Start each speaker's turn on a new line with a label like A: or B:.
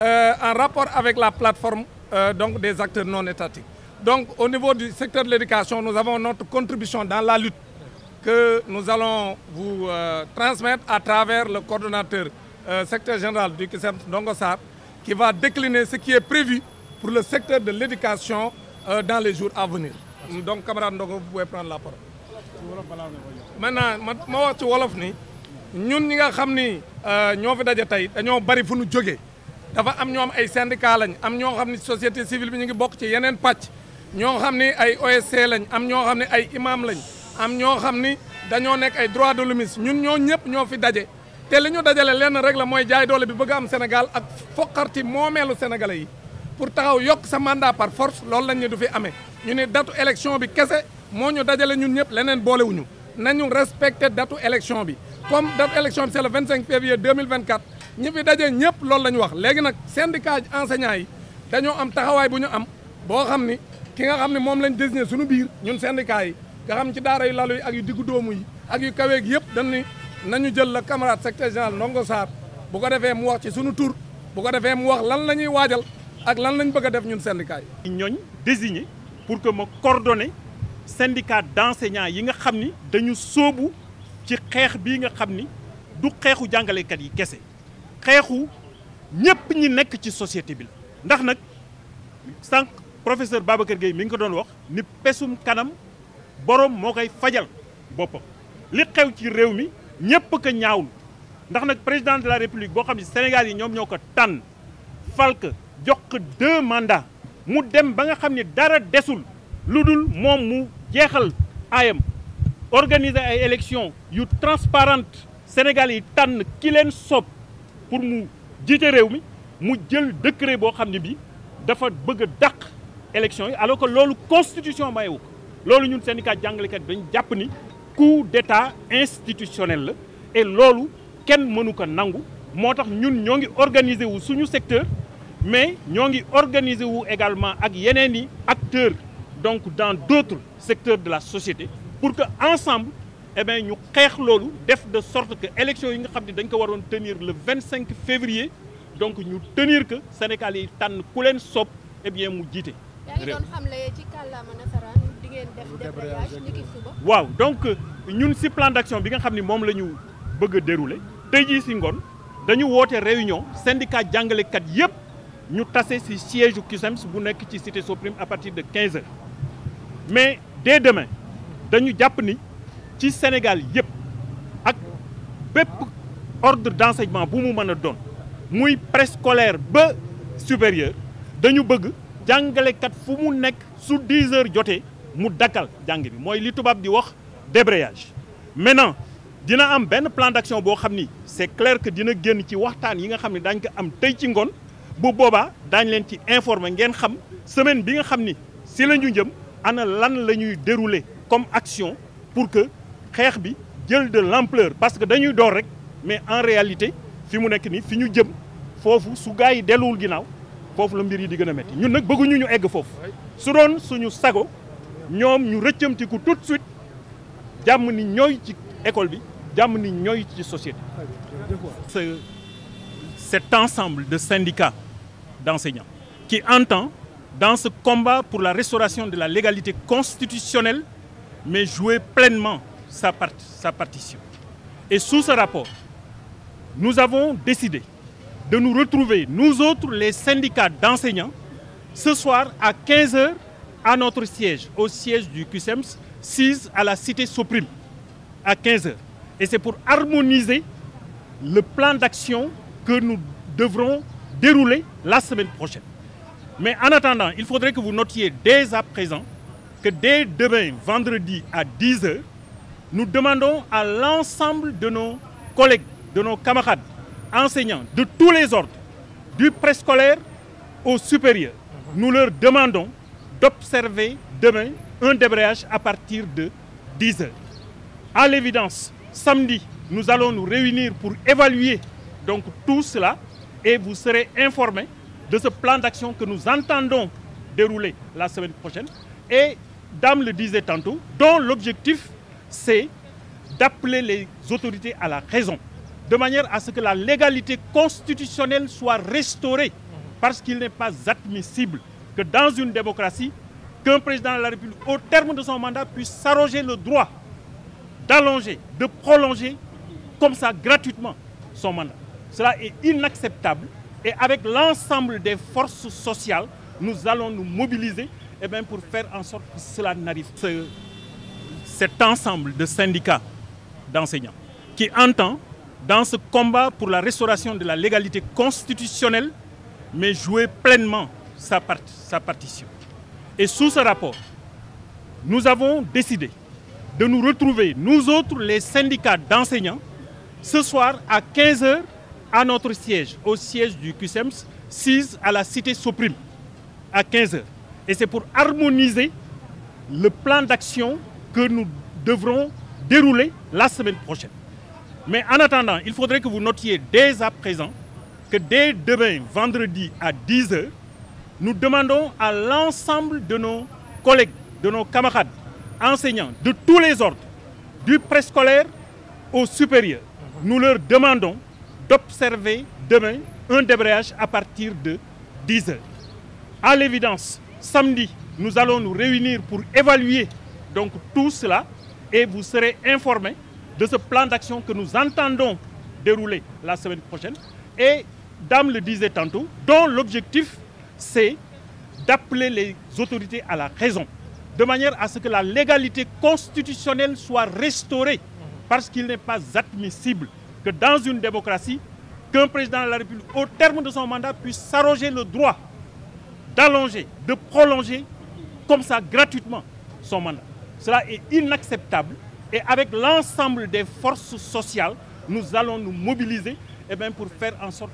A: En rapport avec la plateforme donc des acteurs non étatiques. Donc au niveau du secteur de l'éducation, nous avons notre contribution dans la lutte que nous allons vous transmettre à travers le coordonnateur secrétaire général du CUSEMS Ndongo Sarr qui va décliner ce qui est prévu pour le secteur de l'éducation dans les jours à venir. Donc camarade Ndongo, vous pouvez prendre la parole. Maintenant ma wax ci wolof ni ñun ñi nga xam ni ñoo fi daje tey dañoo bari fu ñu jógee dafa am ñoom ay syndicat lañ am ñoo xam ni société civile bi ñu ngi bokk ci yeneen pàcc ñoo xam ni ay OSC lañ am ñoo xam ne ay imam lañ am ñoo xam ni dañoo nekk ay droits de l'homme ñun ñoo ñëpp ñoo fi daje te li ñu dajale lenn rek la mooy jaay doole bi bëgg am Sénégal ak foqarti moomeelu sénégalais yi pour taxaw yokk sa mandat par force loolu lañ ñu du fi amee ñu ne datu élection bi kese moo ñu dajale ñun ñëpp leneen boolewuñu nañu respecté datu élection bi comme datu élection bi c'est le 25 février 2024 ñi fi daje ñëpp loolu la ñu wax léegi nag syndicat enseignants yi dañoo am taxawaay bu ñu am boo xam ni ki nga xam ne moom lañ désigné suñu biir ñun syndicat yi nga xam ci daara yu lalu yi ak yu diggu doomu yi ak yu kaweeg yëpp dañ ni nañu jël la camarade secrétaire général Ndongo Sarr bu ko defee mu wax ci suñu tur bu ko defee mu wax lan la ñuy waajal ak lan lañ bëgg a def ñun syndicat yi.
B: ñooñ désigné pour que ma coordonner syndicat d'enseignants yi nga xam ni dañu sóobu ci xeex bii nga xam ni du xeexu jàngalekat yi kese xeexu ñëpp ñi nekk ci société bi la. ndax nag sànq professeur Babacar Gueye mi ngi ko doon wax ni pesum kanam borom moo koy fajal boppam li xew ci réew mi ñëpp ko ñaawul ndax nag président de la république boo xam ne Sénégal yi ñoom ñoo ko tànn fal ko jox ko 2 mandats mu dem ba nga xam ne dara desul lu dul moom mu jeexal ayam organiser ay élections yu transparente Sénégal yi tànn ki leen soob pour mu jiite réew mi mu jël décret boo xam ne bi dafa bëgg a dàq élections yi alors que loolu constitution mayewu ko loolu ñun syndicat jàngalekat dañ jàpp ni coup d'état institutionnel la et loolu kenn mënu ko nangu moo tax ñun ñoo ngi organiser wu suñu secteur mais ñoo ngi organiser wu également ak yeneen i acteurs donc dans d'autres secteurs de la société pour que ensemble eh bien ñu xeex loolu def de sorte que élection yi nga xam ne dañ ko waroon tenir le 25 février donc ñu tenir que Sénégal yi tànn ku leen soob eh bien mu jiite.
C: yaa ngi doon xamle ci kàllaama nasaraan di ngeen def débrayage niki suba.
B: waaw donc ñun si plan d'action bi nga xam ne moom la ñu bëgg a dérouler tey jii si ngoon dañu woote réunion syndicat jàngalekat yépp ñu tase si siège CUSEMS bu nekk ci cité Soprim à partir de 15 heures mais dès demain dañu jàpp ni ci Sénégal yépp ak bépp ordre d'enseignement bu mu mën a doon muy préscolaire ba supérieur dañu bëgg jàngalekat fu mu nekk su 10 heures jotee mu dakkal jàng bi mooy li tubaab di wax débrayage. maintenant dina am benn plan d'action boo xam ni c'est clair que dina génn ci waxtaan yi nga xam ne daañu ko am tey ci ngoon bu boobaa daañu leen ci informer ngeen xam semaine bi nga xam ni si la ñu jëm ana lan la ñuy dérouler comme action pour que xeex bi jël de l'ampleur parce que dañuy door rek mais en réalité fi mu nekk nii fi ñu jëm foofu su gaa yi delluwul ginnaaw foofu la mbir yi di gën a métti ñun nag bëgguñu ñu egg foofu su doon suñu sago ñoom ñu rëccamtiku tout de suite jàmm ni ñooy ci école bi jàmm ni ñooy ci société. Cet ensemble de syndicats d'enseignants qui entend dans ce combat pour la restauration de la légalité constitutionnelle mais jouer pleinement sa partition. Et sous ce rapport, nous avons décidé de nous retrouver, nous autres, les syndicats d'enseignants, ce soir à 15 heures à notre siège, au siège du CUSEMS, 6 à la cité Soprim, à 15 heures. Et c'est pour harmoniser le plan d'action que nous devrons dérouler la semaine prochaine. Mais en attendant, il faudrait que vous notiez dès à présent que dès demain, vendredi à 10 heures, nous demandons à l'ensemble de nos collègues, de nos camarades enseignants de tous les ordres, du préscolaire au supérieur, nous leur demandons d'observer demain un débrayage à partir de 10 heures. À l'évidence, samedi, nous allons nous réunir pour évaluer donc tout cela et vous serez informés de ce plan d'action que nous entendons dérouler la semaine prochaine et, Dame le disait tantôt, dont l'objectif c'est d'appeler les autorités à la raison, de manière à ce que la légalité constitutionnelle soit restaurée parce qu'il n'est pas admissible que dans une démocratie, qu'un président de la République, au terme de son mandat, puisse s'arroger le droit d'allonger, de prolonger comme ça gratuitement son mandat. Cela est inacceptable et avec l'ensemble des forces sociales, nous allons nous mobiliser pour faire en sorte que cela n'arrive pas. Cet ensemble de syndicats d'enseignants qui entend, dans ce combat pour la restauration de la légalité constitutionnelle, mais jouer pleinement sa partition. Et sous ce rapport, nous avons décidé de nous retrouver, nous autres, les syndicats d'enseignants, ce soir à 15 h à notre siège, au siège du CUSEMS, 6 à la cité Soprim, à 15 h. Et c'est pour harmoniser le plan d'action que nous devrons dérouler la semaine prochaine. Mais en attendant, il faudrait que vous notiez dès à présent que dès demain, vendredi à 10 h, nous demandons à l'ensemble de nos collègues, de nos camarades enseignants, de tous les ordres, du préscolaire au supérieur, nous leur demandons d'observer demain un débrayage à partir de 10 h. À l'évidence, samedi, nous allons nous réunir pour évaluer donc tout cela et vous serez informés de ce plan d'action que nous entendons dérouler la semaine prochaine et, Dame le disait tantôt, dont l'objectif c'est d'appeler les autorités à la raison, de manière à ce que la légalité constitutionnelle soit restaurée, parce qu'il n'est pas admissible que dans une démocratie, qu'un président de la République, au terme de son mandat, puisse s'arroger le droit d'allonger, de prolonger comme ça gratuitement son mandat. Cela est inacceptable et avec l'ensemble des forces sociales, nous allons nous mobiliser pour faire en sorte